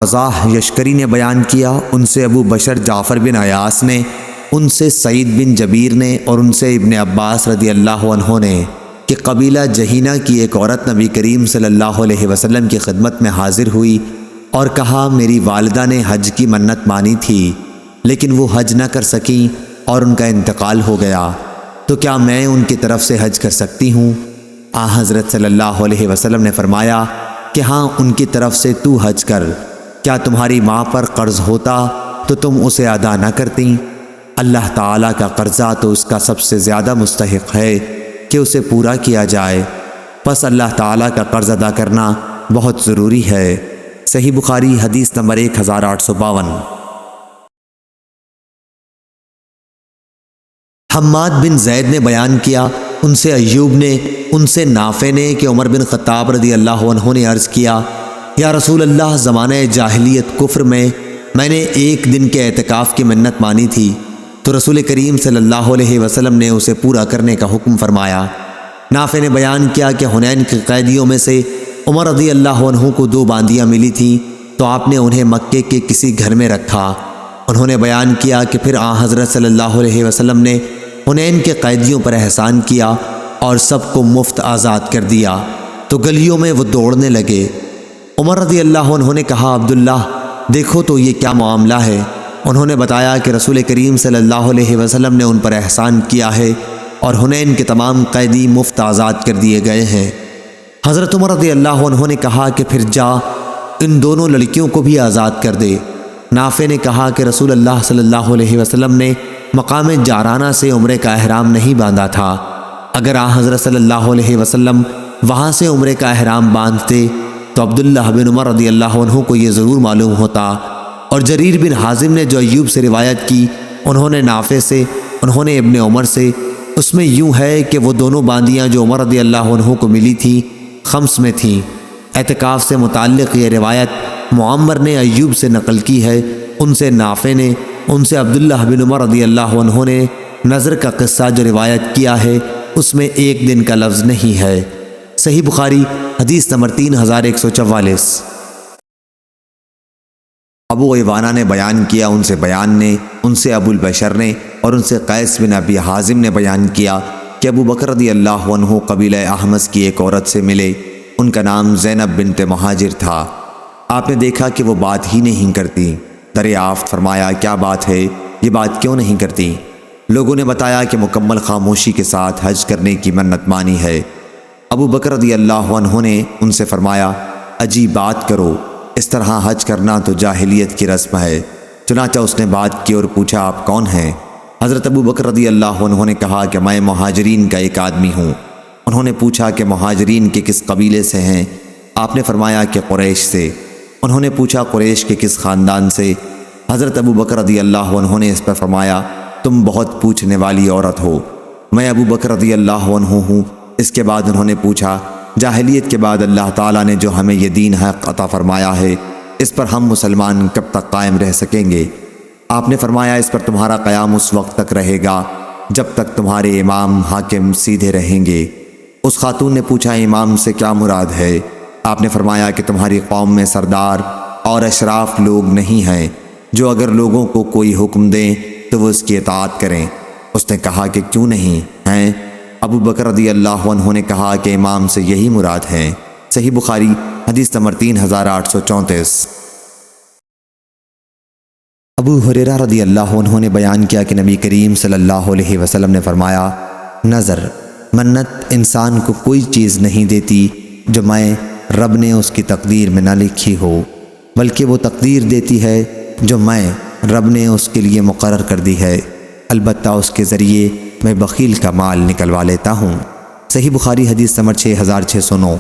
وضاح یشکری نے بیان کیا، ان سے ابو بشر جعفر بن عیاس نے، ان سے سعید بن جبیر نے اور ان سے ابن عباس رضی اللہ عنہ نے کہ قبیلہ جہینہ کی ایک عورت نبی کریم صلی اللہ علیہ وسلم کی خدمت میں حاضر ہوئی اور کہا، میری والدہ نے حج کی منت مانی تھی لیکن وہ حج نہ کر سکیں اور ان کا انتقال ہو گیا، تو کیا میں ان کی طرف سے حج کر سکتی ہوں؟ حضرت صلی اللہ علیہ وسلم نے فرمایا کہ ہاں، ان کی طرف سے تو حج کر۔ کیا تمہاری ماں پر قرض ہوتا تو تم اسے ادا نہ کرتیں؟ اللہ تعالیٰ کا قرضہ تو اس کا سب سے زیادہ مستحق ہے کہ اسے پورا کیا جائے، پس اللہ تعالیٰ کا قرض ادا کرنا بہت ضروری ہے۔ صحیح بخاری حدیث نمبر 1852۔ حماد بن زید نے بیان کیا، ان سے ایوب نے، ان سے نافع نے کہ عمر بن خطاب رضی اللہ عنہ نے عرض کیا، یا رسول اللہ، زمانہ جاہلیت کفر میں نے ایک دن کے اعتکاف کی منت مانی تھی تو رسول کریم صلی اللہ علیہ وسلم نے اسے پورا کرنے کا حکم فرمایا۔ نافع نے بیان کیا کہ حنین کے قیدیوں میں سے عمر رضی اللہ عنہ کو 2 باندیاں ملی تھیں تو آپ نے انہیں مکے کے کسی گھر میں رکھا۔ انہوں نے بیان کیا کہ پھر حضرت صلی اللہ علیہ وسلم نے حنین کے قیدیوں پر احسان کیا اور سب کو مفت آزاد کر دیا تو گلیوں میں وہ دوڑنے لگے۔ عمر رضی اللہ عنہ نے کہا، عبداللہ دیکھو تو یہ کیا معاملہ ہے؟ انہوں نے بتایا کہ رسول کریم صلی اللہ علیہ وسلم نے ان پر احسان کیا ہے اور حنین کے تمام قیدی مفت آزاد کر دیے گئے ہیں۔ حضرت عمر رضی اللہ عنہ نے کہا کہ پھر جا ان دونوں لڑکیوں کو بھی آزاد کر دے۔ نافع نے کہا کہ رسول اللہ صلی اللہ علیہ وسلم نے مقام جارانہ سے عمرے کا احرام نہیں باندھا تھا، اگر حضرت صلی اللہ علیہ وسلم وہاں سے عمرے کا احرام باندھتے تو عبداللہ بن عمر رضی اللہ عنہ کو یہ ضرور معلوم ہوتا۔ اور جریر بن حازم نے جو ایوب سے روایت کی، انہوں نے نافع سے، انہوں نے ابن عمر سے، اس میں یوں ہے کہ وہ دونوں باندیاں جو عمر رضی اللہ عنہ کو ملی تھی خمس میں تھیں۔ اعتکاف سے متعلق یہ روایت معمر نے ایوب سے نقل کی ہے، ان سے نافع نے، ان سے عبداللہ بن عمر رضی اللہ عنہ نے نظر کا قصہ جو روایت کیا ہے اس میں ایک دن کا لفظ نہیں ہے۔ صحیح بخاری حدیث نمبر 3144۔ ابو عوانہ نے بیان کیا، ان سے بیان نے، ان سے ابو البشر نے اور ان سے قیس بن ابی حازم نے بیان کیا کہ ابو بکر رضی اللہ عنہ قبیلہ احمس کی ایک عورت سے ملے، ان کا نام زینب بنت مہاجر تھا۔ آپ نے دیکھا کہ وہ بات ہی نہیں کرتی، دریافت فرمایا، کیا بات ہے، یہ بات کیوں نہیں کرتی؟ لوگوں نے بتایا کہ مکمل خاموشی کے ساتھ حج کرنے کی منت مانی ہے۔ ابو بکر رضی اللہ عنہ نے ان سے فرمایا، عجیب بات کرو، اس طرح حج کرنا تو جاہلیت کی رسم ہے۔ چنانچہ اس نے بات کی اور پوچھا، آپ کون ہیں؟ حضرت ابو بکر رضی اللہ عنہ نے کہا کہ میں مہاجرین کا ایک آدمی ہوں۔ انہوں نے پوچھا کہ مہاجرین کے کس قبیلے سے ہیں؟ آپ نے فرمایا کہ قریش سے۔ انہوں نے پوچھا قریش کے کس خاندان سے؟ حضرت ابو بکر رضی اللہ عنہ نے اس پر فرمایا، تم بہت پوچھنے والی عورت ہو، میں ابو بکر رضی اللہ عنہ ہوں۔ اس کے بعد انہوں نے پوچھا، جاہلیت کے بعد اللہ تعالیٰ نے جو ہمیں یہ دین حق عطا فرمایا ہے، اس پر ہم مسلمان کب تک قائم رہ سکیں گے؟ آپ نے فرمایا، اس پر تمہارا قیام اس وقت تک رہے گا جب تک تمہارے امام حاکم سیدھے رہیں گے۔ اس خاتون نے پوچھا، امام سے کیا مراد ہے؟ آپ نے فرمایا کہ تمہاری قوم میں سردار اور اشراف لوگ نہیں ہیں جو اگر لوگوں کو کوئی حکم دیں تو وہ اس کی اطاعت کریں۔ اس نے کہا کہ کیوں نہیں ہیں؟ ابو بکر رضی اللہ عنہ نے کہا کہ امام سے یہی مراد ہے۔ صحیح بخاری حدیث نمبر 3834۔ ابو ہریرہ رضی اللہ عنہ نے بیان کیا کہ نبی کریم صلی اللہ علیہ وسلم نے فرمایا، نظر، منت انسان کو کوئی چیز نہیں دیتی جو میں رب نے اس کی تقدیر میں نہ لکھی ہو، بلکہ وہ تقدیر دیتی ہے جو میں رب نے اس کے لیے مقرر کر دی ہے، البتہ اس کے ذریعے میں بخیل کا مال نکلوا لیتا ہوں۔ صحیح بخاری حدیث نمبر 6609۔